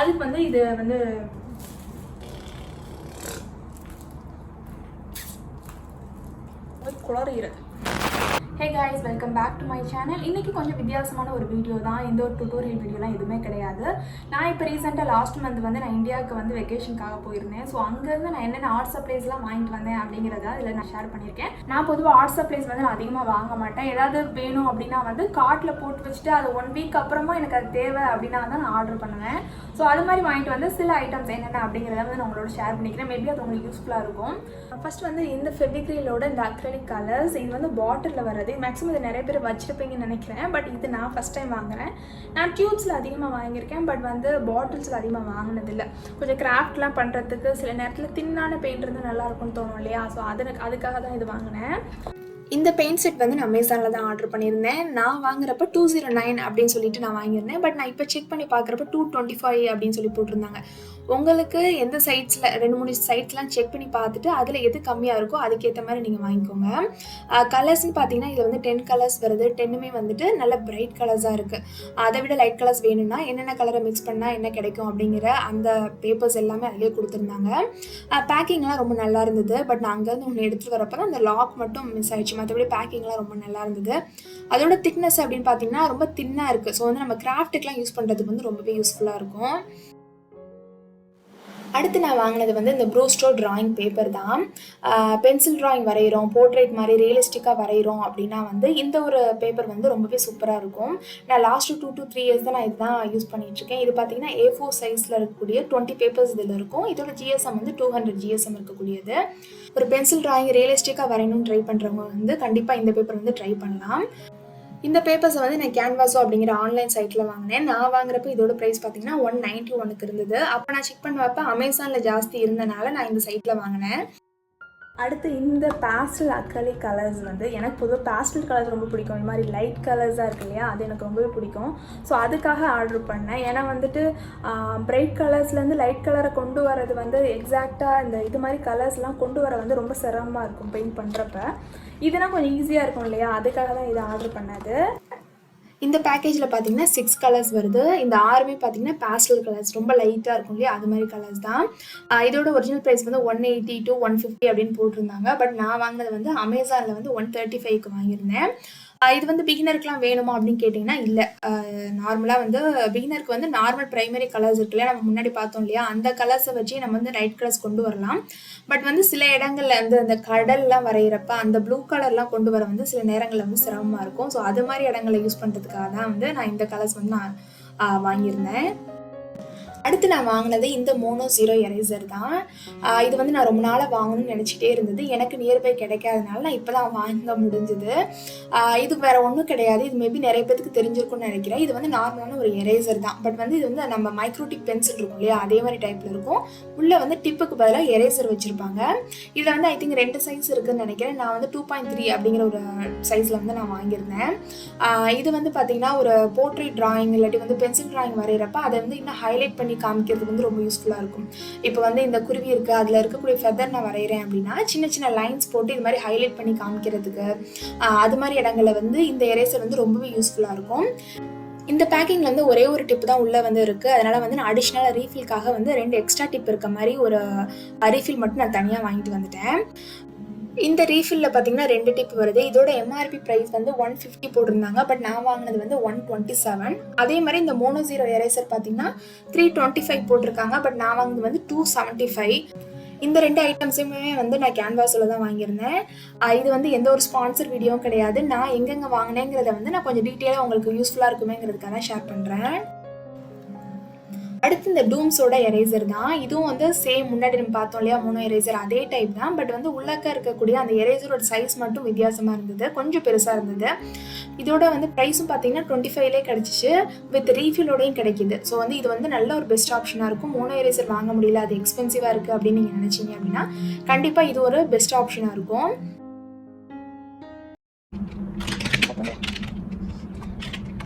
அதுக்கு வந்து இது வந்து குளறுகிறது. Hey guys, welcome back to my channel. இன்றைக்கி கொஞ்சம் வித்தியாசமான ஒரு வீடியோ தான். இந்த ஒரு டுட்டோரியல் வீடியோலாம் எதுவுமே கிடையாது. நான் இப்போ ரீசெண்டாக லாஸ்ட் மந்த் வந்து நான் இந்தியாவுக்கு வந்து வெக்கேஷனுக்காக போயிருந்தேன். ஸோ அங்கேருந்து நான் என்னென்ன ஆர்ட் சப்ளைஸ்லாம் வாங்கிட்டு வந்தேன் அப்படிங்கிறத இதில் நான் ஷேர் பண்ணியிருக்கேன். நான் பொதுவாக ஆர்ட் சப்ளைஸ் வந்து நான் அதிகமாக வாங்க மாட்டேன். ஏதாவது வேணும் அப்படின்னா வந்து கார்ட்டில் போட்டு வச்சுட்டு அது 1 வீக் அப்புறமா எனக்கு அது தேவை அப்படின்னா தான் நான் ஆர்டர் பண்ணுவேன். ஸோ அது மாதிரி வாங்கிட்டு வந்து சில ஐட்டம்ஸ் என்னென்ன அப்படிங்கிறத வந்து நான் உங்களோட ஷேர் பண்ணிக்கிறேன். மேபி அது உங்களுக்கு யூஸ்ஃபுல்லாக இருக்கும். ஃபர்ஸ்ட் வந்து இந்த ஃபெவிக்ரிலோட இந்த அக்ரிலிக் கலர்ஸ், இது வந்து பாட்டிலில் வர்றது. மேக்ஸிமம் இது நிறைய பேர் வச்சுருப்பீங்கன்னு நினைக்கிறேன். பட் இது நான் ஃபஸ்ட் டைம் வாங்குறேன். நான் டியூப்ஸில் அதிகமாக வாங்கியிருக்கேன், பட் வந்து பாட்டில்ஸில் அதிகமாக வாங்கினதில்லை. கொஞ்சம் கிராஃப்ட்லாம் பண்ணுறதுக்கு சில நேரத்தில் தின்னான பெயிண்ட் இருந்து நல்லாயிருக்கும்னு தோணும் இல்லையா? ஸோ அதுக்காக தான் இது வாங்கினேன். இந்த பெயிண்ட் செட் வந்து நான் அமேசானில் தான் ஆர்டர் பண்ணியிருந்தேன். நான் வாங்குறப்ப 209 அப்படின்னு சொல்லிட்டு நான் வாங்கியிருந்தேன். பட் நான் இப்போ செக் பண்ணி பார்க்குறப்ப 225 அப்படின்னு சொல்லி போட்டிருந்தாங்க. உங்களுக்கு எந்த சைட்ஸில் 2-3 சைட்ஸ்லாம் செக் பண்ணி பார்த்துட்டு அதில் எது கம்மியாக இருக்கோ அதுக்கேற்ற மாதிரி நீங்கள் வாங்கிக்கோங்க. கலர்ஸ்ன்னு பார்த்தீங்கன்னா இதில் வந்து 10 கலர்ஸ் வருது. 10மே வந்துட்டு நல்ல பிரைட் கலர்ஸாக இருக்குது. அதை விட லைட் கலர்ஸ் வேணும்னா என்னென்ன கலரை மிக்ஸ் பண்ணால் என்ன கிடைக்கும் அப்படிங்கிற அந்த பேப்பர்ஸ் எல்லாமே அதிலே கொடுத்துருந்தாங்க. பேக்கிங்லாம் ரொம்ப நல்லா இருந்தது. பட் நான் அங்கேருந்து ஒன்று எடுத்துகிட்டு வரப்போ தான் அந்த லாக் மட்டும் மிஸ் ஆயிடுச்சு. மற்றபடி பேக்கிங்லாம் ரொம்ப நல்லா இருந்தது. அதோட திக்னஸ் அப்படின்னு பார்த்தீங்கன்னா ரொம்ப தின்னாக இருக்குது. ஸோ வந்து நம்ம கிராஃப்ட்டுக்கெலாம் யூஸ் பண்ணுறதுக்கு வந்து ரொம்பவே யூஸ்ஃபுல்லாக இருக்கும். அடுத்து நான் வாங்கினது வந்து இந்த ப்ரூஸ்டோ ட்ராயிங் பேப்பர் தான். பென்சில் ட்ராயிங் வரைகிறோம், போர்ட்ரேட் மாதிரி ரியலிஸ்டிக்காக வரைகிறோம் அப்படின்னா வந்து இந்த ஒரு பேப்பர் வந்து ரொம்பவே சூப்பராக இருக்கும். நான் லாஸ்ட்டு 2 to 3 இயர்ஸ் தான் நான் இதுதான் யூஸ் பண்ணிகிட்ருக்கேன். இது பார்த்தீங்கன்னா A4 சைஸில் இருக்கக்கூடிய 20 பேப்பர்ஸ் இதில் இருக்கும். இதோட GSM வந்து 200 GSM இருக்கக்கூடியது. ஒரு பென்சில் ட்ராயிங் ரியலிஸ்டிக்காக வரையணும்னு ட்ரை பண்ணுறவங்க வந்து கண்டிப்பாக இந்த பேப்பர் வந்து ட்ரை பண்ணலாம். இந்த பேப்பர்ஸை வந்து நான் கேன்வாஸோ அப்படிங்கிற ஆன்லைன் சைட்டில் வாங்கினேன். நான் வாங்குறப்ப இதோட ப்ரைஸ் பார்த்தீங்கன்னா 191 இருந்தது. அப்போ நான் செக் பண்ணுறப்ப அமேசானில் ஜாஸ்தி இருந்தனால நான் இந்த சைட்டில் வாங்கினேன். அடுத்து இந்த பேஸ்டல் அக்ரிலிக் கலர்ஸ் வந்து எனக்கு பொதுவாக பேஸ்டல் கலர்ஸ் ரொம்ப பிடிக்கும். இது மாதிரி லைட் கலர்ஸாக இருக்கு இல்லையா, அது எனக்கு ரொம்பவே பிடிக்கும். ஸோ அதுக்காக ஆர்டர் பண்ணேன். ஏன்னா வந்துட்டு பிரைட் கலர்ஸ்லேருந்து லைட் கலரை கொண்டு வரது வந்து எக்ஸாக்டாக இந்த இது மாதிரி கலர்ஸ்லாம் கொண்டு வர வந்து ரொம்ப சிரமமாக இருக்கும் பெயிண்ட் பண்ணுறப்ப. இதுனா கொஞ்சம் ஈஸியாக இருக்கும் இல்லையா, அதுக்காக தான் இதை ஆர்டர் பண்ணது. இந்த பேக்கேஜில் பார்த்தீங்கன்னா 6 கலர்ஸ் வருது. இந்த 6மே பார்த்தீங்கன்னா பேஸ்டல் கலர்ஸ், ரொம்ப லைட்டாக இருக்கும் இல்லையா, அது மாதிரி கலர்ஸ் தான். இதோட ஒரிஜினல் ப்ரைஸ் வந்து 180 to 150 அப்படின்னு போட்டிருந்தாங்க. பட் நான் வாங்கினது வந்து அமேசானில் வந்து 135க்கு வாங்கியிருந்தேன். இது வந்து பிகினருக்குலாம் வேணுமா அப்படின்னு கேட்டிங்கன்னா இல்லை. நார்மலாக வந்து பிகினருக்கு வந்து நார்மல் ப்ரைமரி கலர்ஸ் இருக்குல்லையா, நம்ம முன்னாடி பார்த்தோம் இல்லையா, அந்த கலர்ஸை வச்சு நம்ம வந்து லைட் கலர்ஸ் கொண்டு வரலாம். பட் வந்து சில இடங்களில் வந்து அந்த கடல்லாம் வரைகிறப்ப அந்த ப்ளூ கலர்லாம் கொண்டு வர வந்து சில நேரங்களில் வந்து சிரமமாக இருக்கும். ஸோ அது மாதிரி இடங்களை யூஸ் பண்ணுறதுக்காக தான் வந்து நான் இந்த கலர்ஸ் வந்து நான் வாங்கியிருந்தேன். அடுத்து நான் வாங்கினது இந்த மோனோ 0 எரேசர் தான். இது வந்து நான் ரொம்ப நாளாக வாங்கணும்னு நினச்சிட்டே இருந்தது. எனக்கு நியர்பை கிடைக்காதனால நான் இப்போ தான் வாங்க முடிஞ்சுது. இது வேறு ஒன்றும் கிடையாது. இது மேபி நிறைய பேருக்கு தெரிஞ்சிருக்கும்னு நினைக்கிறேன். இது வந்து நார்மலான ஒரு எரேசர் தான். பட் வந்து இது வந்து நம்ம மைக்ரோடிக் பென்சில் இருக்கும் இல்லையா, அதே மாதிரி டைப்பில் இருக்கும். உள்ளே வந்து டிப்புக்கு பதிலாக எரேசர் வச்சுருப்பாங்க. இதில் வந்து ஐ திங்க் 2 சைஸ் இருக்குதுன்னு நினைக்கிறேன். நான் வந்து 2.3 அப்படிங்கிற ஒரு சைஸில் வந்து நான் வாங்கியிருந்தேன். இது வந்து பார்த்திங்கன்னா ஒரு போர்ட்ரேட் ட்ராயிங் இல்லாட்டி வந்து பென்சில் ட்ராயிங் வரைகிறப்ப அதை வந்து இன்னும் ஹைலைட் பண்ணி காமிக்கிறதுக்கு வந்து ரொம்ப யூஸ்ஃபுல்லாக இருக்கும். இப்போ வந்து இந்த குருவி இருக்குது, அதில் இருக்கக்கூடிய ஃபெதர் நான் வரைகிறேன் அப்படின்னா சின்ன சின்ன லைன்ஸ் போட்டு இது மாதிரி ஹைலைட் பண்ணி காமிக்கிறதுக்கு அது மாதிரி இடங்களில் வந்து இந்த எரேசர் வந்து ரொம்பவே யூஸ்ஃபுல்லாக இருக்கும். இந்த பேக்கிங்கில் வந்து ஒரே ஒரு டிப் தான் உள்ளே வந்து இருக்குது. அதனால் வந்து நான் அடிஷ்னலாக ரீஃபில்காக வந்து 2 எக்ஸ்ட்ரா டிப் இருக்க மாதிரி ஒரு ரீஃபில் மட்டும் நான் தனியாக வாங்கிட்டு வந்துட்டேன். இந்த ரீஃபில்ல பார்த்தீங்கன்னா 2 டிப் வருது. இதோட MRP ப்ரைஸ் வந்து 150 போட்டிருந்தாங்க. பட் நான் வாங்கினது வந்து 127. அதே மாதிரி இந்த மோனோ 0 எரேசர் பார்த்தீங்கன்னா 325 போட்டிருக்காங்க. பட் நான் வாங்கினது வந்து 275. இந்த 2 ஐட்டம்ஸுமே வந்து நான் கேன்வாஸில் தான் வாங்கியிருந்தேன். இது வந்து எந்த ஒரு ஸ்பான்சர் வீடியோவும் கிடையாது. நான் எங்கெங்கே வாங்கினேங்கிறத வந்து நான் கொஞ்சம் டீட்டெயிலாக உங்களுக்கு யூஸ்ஃபுல்லாக இருக்குமேங்கிறதுக்காக தான் ஷேர் பண்ணுறேன். அடுத்து இந்த டூம்ஸோட எரேசர் தான். இதுவும் வந்து சேம் முன்னாடி நம்ம பார்த்தோம் இல்லையா மோனோ எரேசர், அதே டைப் தான். பட் வந்து உள்ளக்க இருக்கக்கூடிய அந்த எரேசரோட சைஸ் மட்டும் வித்தியாசமாக இருந்தது, கொஞ்சம் பெருசாக இருந்தது. இதோட வந்து ப்ரைஸும் பார்த்தீங்கன்னா 25லே கிடச்சிச்சு, வித் ரீஃபிலோடையும் கிடைக்கிது. ஸோ வந்து இது வந்து நல்ல ஒரு பெஸ்ட் ஆப்ஷனாக இருக்கும். மோனோ எரேசர் வாங்க முடியல, அது எக்ஸ்பென்சிவாக இருக்குது அப்படின்னு நீங்கள் நினச்சிங்க அப்படின்னா கண்டிப்பாக இது ஒரு பெஸ்ட் ஆப்ஷனாக இருக்கும்.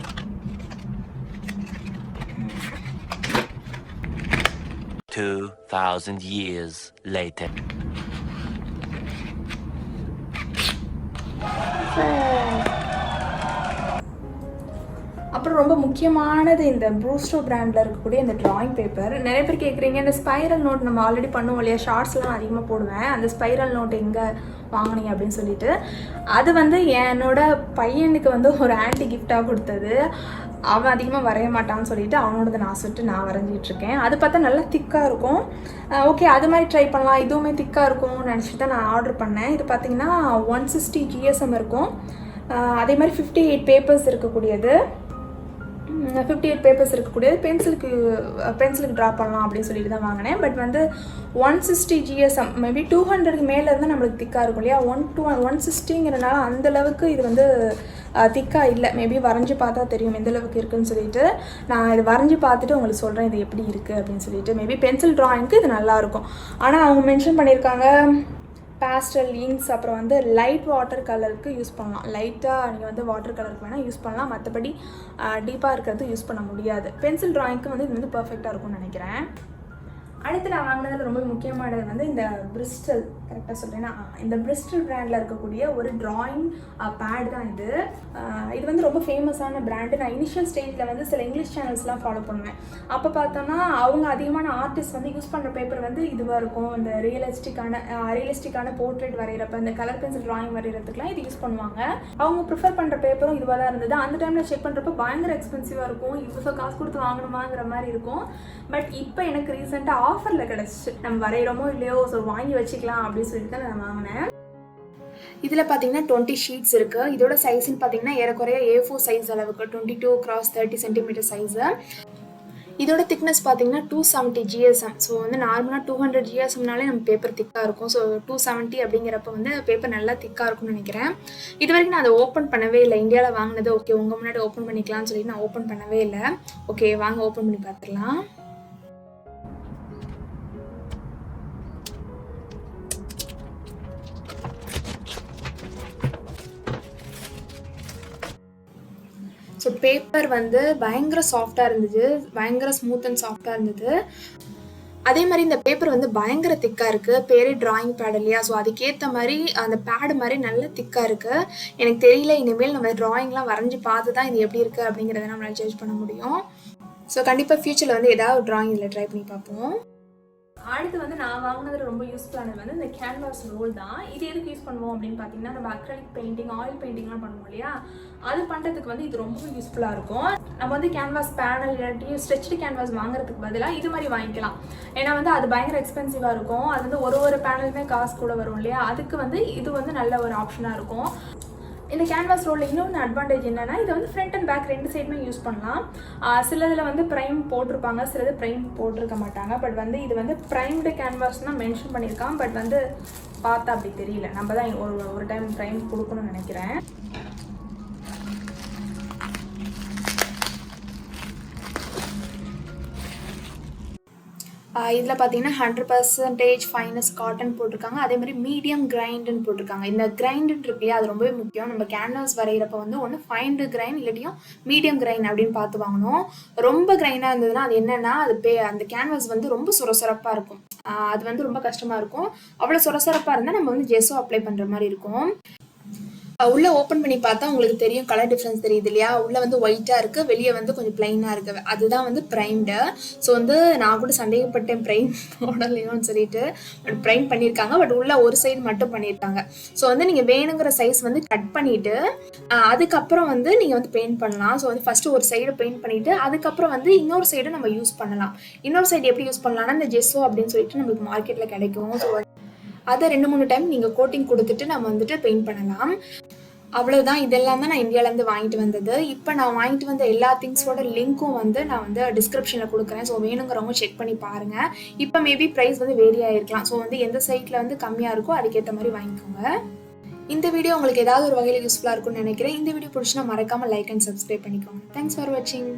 2000 years later. அப்புறம் அதுக்கப்புறம் ரொம்ப முக்கியமானது இந்த ப்ரூஸ்டோ பிராண்டில் இருக்கக்கூடிய இந்த ட்ராயிங் பேப்பர். நிறைய பேர் கேட்குறீங்க, இந்த ஸ்பைரல் நோட் நம்ம ஆல்ரெடி பண்ணுவோம் இல்லையா, ஷார்ட்ஸ்லாம் அதிகமாக போடுவேன், அந்த ஸ்பைரல் நோட் எங்கே வாங்கினீங்க அப்படின்னு சொல்லிட்டு. அது வந்து என்னோட பையனுக்கு வந்து ஒரு ஆன்ட்டி கிஃப்டாக கொடுத்தது. அவன் அதிகமாக வரைய மாட்டான்னு சொல்லிட்டு அவனோடதை நான் சொல்லிட்டு நான் வரைஞ்சிட்ருக்கேன். அது பார்த்தா நல்லா திக்காக இருக்கும். ஓகே, அது மாதிரி ட்ரை பண்ணலாம், இதுவுமே திக்காக இருக்கும்னு நினச்சிட்டு தான் நான் ஆர்டர் பண்ணேன். இது பார்த்தீங்கன்னா 160 GSM இருக்கும். அதே மாதிரி 58 பேப்பர்ஸ் இருக்கக்கூடியது. 58 பேப்பர்ஸ் இருக்கக்கூடியது. பென்சிலுக்கு ட்ரா பண்ணலாம் அப்படின்னு சொல்லிட்டு தான் வாங்கினேன். பட் வந்து 160 GSM, மேபி 200க்கு மேலே இருந்தால் நம்மளுக்கு திக்காக இருக்கும் இல்லையா. 160ங்கிறனால அந்தளவுக்கு இது வந்து திக்காக இல்லை. மேபி வரைஞ்சி பார்த்தா தெரியும் எந்த அளவுக்கு இருக்குதுன்னு சொல்லிட்டு. நான் இது வரைஞ்சி பார்த்துட்டு உங்களுக்கு சொல்கிறேன் இது எப்படி இருக்குது அப்படின்னு சொல்லிட்டு. மேபி பென்சில் ட்ராயிங்க்கு இது நல்லாயிருக்கும். ஆனால் அவங்க மென்ஷன் பண்ணியிருக்காங்க பேஸ்டல் இங்க்ஸ், அப்புறம் வந்து லைட் வாட்டர் கலருக்கு யூஸ் பண்ணலாம். லைட்டாக நீங்கள் வந்து வாட்டர் கலருக்கு வேணால் யூஸ் பண்ணலாம், மற்றபடி டீப்பாக இருக்கிறது யூஸ் பண்ண முடியாது. பென்சில் ட்ராயிங்க்கு வந்து இது வந்து பர்ஃபெக்டாக இருக்கும்னு நினைக்கிறேன். அடுத்து நான் வாங்கினதில் ரொம்ப முக்கியமானது வந்து இந்த பிரிஸ்டல், கரெக்டாக சொல்கிறேன்னா இந்த பிரிஸ்டல் பிராண்டில் இருக்கக்கூடிய ஒரு ட்ராயிங் பேட் தான் இது. இது வந்து ரொம்ப ஃபேமஸான பிராண்டு. நான் இனிஷியல் ஸ்டேஜில் வந்து சில இங்கிலீஷ் சேனல்ஸ்லாம் ஃபாலோ பண்ணுவேன். அப்போ பார்த்தோன்னா அவங்க அதிகமான ஆர்டிஸ்ட் வந்து யூஸ் பண்ணுற பேப்பர் வந்து இதுவாக இருக்கும். இந்த ரியலிஸ்டிக்கான போர்ட்ரேட் வரைகிறப்ப, இந்த கலர் பென்சில் ட்ராயிங் வரைகிறதுக்குலாம் இது யூஸ் பண்ணுவாங்க. அவங்க ப்ரிஃபர் பண்ணுற பேப்பரும் இதுவாக தான் இருந்தது. அந்த டைமில் செக் பண்ணுறப்ப பயங்கர எக்ஸ்பென்சிவாக இருக்கும், இவ்வளோ காசு கொடுத்து வாங்கணுமாங்கிற மாதிரி இருக்கும். பட் இப்போ எனக்கு ரீசெண்டாக ஆஃபரில் கிடச்சிச்சு. நம்ம வரைகிறோமோ இல்லையோ, ஸோ வாங்கி வச்சுக்கலாம் அப்படின்னு சொல்லிட்டு தான் நான் வாங்கினேன். இதில் பார்த்தீங்கன்னா 20 ஷீட்ஸ் இருக்குது. இதோட சைஸ்ன்னு பார்த்தீங்கன்னா ஏறக்குறைய A4 சைஸ் அளவுக்கு 22x30 சென்டிமீட்டர் சைஸு. இதோட திக்னஸ் பார்த்தீங்கன்னா 270 GSM. ஸோ வந்து நார்மலாக 200 GSMனாலே நம்ம பேப்பர் திக்காக இருக்கும். ஸோ 270 அப்படிங்கிறப்ப வந்து பேப்பர் நல்லா திக்காக இருக்கும்னு நினைக்கிறேன். இது வரைக்கும் நான் அதை ஓப்பன் பண்ணவே இல்லை. இந்தியாவில் வாங்கினது ஓகே, உங்கள் முன்னாடி ஓப்பன் பண்ணிக்கலாம்னு சொல்லிட்டு நான் ஓப்பன் பண்ணவே இல்லை. ஓகே, வாங்க ஓப்பன் பண்ணி பார்த்துடலாம். ஸோ பேப்பர் வந்து பயங்கர சாஃப்டாக இருந்தது, பயங்கர ஸ்மூத் அண்ட் சாஃப்டாக இருந்தது. அதே மாதிரி இந்த பேப்பர் வந்து பயங்கர திக்காக இருக்குது. பேரே ட்ராயிங் பேட் இல்லையா, ஸோ அதுக்கேற்ற மாதிரி அந்த பேடு மாதிரி நல்ல திக்காக இருக்குது. எனக்கு தெரியல, இனிமேல் நம்ம ட்ராயிங்லாம் வரைஞ்சி பார்த்து தான் இது எப்படி இருக்குது அப்படிங்கிறத நம்மளால் ஜட்ஜ் பண்ண முடியும். ஸோ கண்டிப்பாக ஃப்யூச்சரில் வந்து ஏதாவது ட்ராயிங் இதில் ட்ரை பண்ணி பார்ப்போம். அடுத்து வந்து நான் வாங்கினதில் ரொம்ப யூஸ்ஃபுல்லானது வந்து இந்த கேன்வாஸ் ரோல் தான். இது எதுக்கு யூஸ் பண்ணுவோம் அப்படின்னு பார்த்தீங்கன்னா, நம்ம அக்ரலிக் பெயிண்டிங், ஆயில் பெயிண்டிங்லாம் பண்ணுவோம் இல்லையா, அது பண்ணுறதுக்கு வந்து இது ரொம்ப யூஸ்ஃபுல்லாக இருக்கும். நம்ம வந்து கேன்வாஸ் பேனல் இல்லாட்டி ஸ்ட்ரெச்டு கேன்வாஸ் வாங்குறதுக்கு பதிலாக இது மாதிரி வாங்கிக்கலாம். ஏன்னா வந்து அது பயங்கர எக்ஸ்பென்சிவாக இருக்கும். அது வந்து ஒரு பேனலுமே காசு கூட வரும் இல்லையா, அதுக்கு வந்து இது வந்து நல்ல ஒரு ஆப்ஷனாக இருக்கும். இந்த கேன்வாஸ் ரோலில் இன்னொன்று அட்வான்டேஜ் என்னென்னா, இதை வந்து ஃப்ரண்ட் அண்ட் பேக் ரெண்டு சைடுமே யூஸ் பண்ணலாம். சிலதில் வந்து ப்ரைம் போட்டிருப்பாங்க, சிலது ப்ரைம் போட்டிருக்க மாட்டாங்க. பட் வந்து இது வந்து ப்ரைம்டு கேன்வாஸ் தான் மென்ஷன் பண்ணியிருக்கான். பட் வந்து பார்த்தா அப்படி தெரியல. நம்ம தான் ஒரு டைம் ப்ரைம் கொடுக்கணும்னு நினைக்கிறேன். இதில் பார்த்தீங்கன்னா 100% ஃபைனஸ் காட்டன் போட்டிருக்காங்க. அதே மாதிரி மீடியம் கிரைண்டுன்னு போட்டிருக்காங்க. இந்த கிரைண்டுன்னு இருக்கு இல்லையா, அது ரொம்பவே முக்கியம். நம்ம கேன்வாஸ் வரைகிறப்ப வந்து ஒன்று ஃபைன்டு கிரைன் இல்லாட்டியும் மீடியம் கிரைன் அப்படின்னு பார்த்து வாங்கணும். ரொம்ப கிரைனாக இருந்ததுன்னா அது என்னென்னா, அந்த கேன்வாஸ் வந்து ரொம்ப சொரசொரப்பாக இருக்கும். அது வந்து ரொம்ப கஷ்டமாக இருக்கும். அவ்வளோ சொரசொரப்பாக இருந்தால் நம்ம வந்து ஜெஸ்ஸோ அப்ளை பண்ணுற மாதிரி இருக்கும். உள்ளே ஓப்பன் பண்ணி பார்த்தா உங்களுக்கு தெரியும், கலர் டிஃப்ரென்ஸ் தெரியுது இல்லையா. உள்ளே வந்து ஒயிட்டாக இருக்குது, வெளியே வந்து கொஞ்சம் பிளைனாக இருக்குது. அதுதான் வந்து ப்ரைம்டு. ஸோ வந்து நான் கூட சந்தேகப்பட்டேன் ப்ரைம் போடலையோன்னு சொல்லிட்டு. பட் ப்ரைம் பண்ணியிருக்காங்க. பட் உள்ள ஒரு சைடு மட்டும் பண்ணியிருக்காங்க. ஸோ வந்து நீங்கள் வேணுங்கிற சைஸ் வந்து கட் பண்ணிவிட்டு அதுக்கப்புறம் வந்து நீங்கள் வந்து பெயிண்ட் பண்ணலாம். ஸோ வந்து ஃபஸ்ட்டு ஒரு சைடு பெயிண்ட் பண்ணிவிட்டு அதுக்கப்புறம் வந்து இன்னொரு சைடு நம்ம யூஸ் பண்ணலாம். இன்னொரு சைடு எப்படி யூஸ் பண்ணலாம்னா, இந்த ஜெஸ்ஸோ அப்படின்னு சொல்லிட்டு நம்மளுக்கு மார்க்கெட்டில் கிடைக்கும். ஸோ அதை 2-3 டைம் நீங்கள் கோட்டிங் கொடுத்துட்டு நம்ம வந்துட்டு பெயிண்ட் பண்ணலாம். அவ்வளோதான். இதெல்லாம் தான் நான் இந்தியாவிலேருந்து வாங்கிட்டு வந்தது. இப்போ நான் வாங்கிட்டு வந்த எல்லா திங்ஸோட லிங்க்கும் வந்து நான் வந்து டிஸ்கிரிப்ஷனில் கொடுக்குறேன். ஸோ வேணுங்கிறவங்க செக் பண்ணி பாருங்கள். இப்போ மேபி ப்ரைஸ் வந்து வேரி ஆகிருக்கலாம். ஸோ வந்து எந்த சைட்டில் வந்து கம்மியாக இருக்கோ அதுக்கேற்ற மாதிரி வாங்கிக்கோங்க. இந்த வீடியோ உங்களுக்கு ஏதாவது ஒரு வகையில் யூஸ்ஃபுல்லாக இருக்கும்னு நினைக்கிறேன். இந்த வீடியோ பிடிச்சினா மறக்காமல் லைக் அண்ட் சப்ஸ்கிரைப் பண்ணிக்கோங்க. தேங்க்ஸ் ஃபார் வாட்சிங்.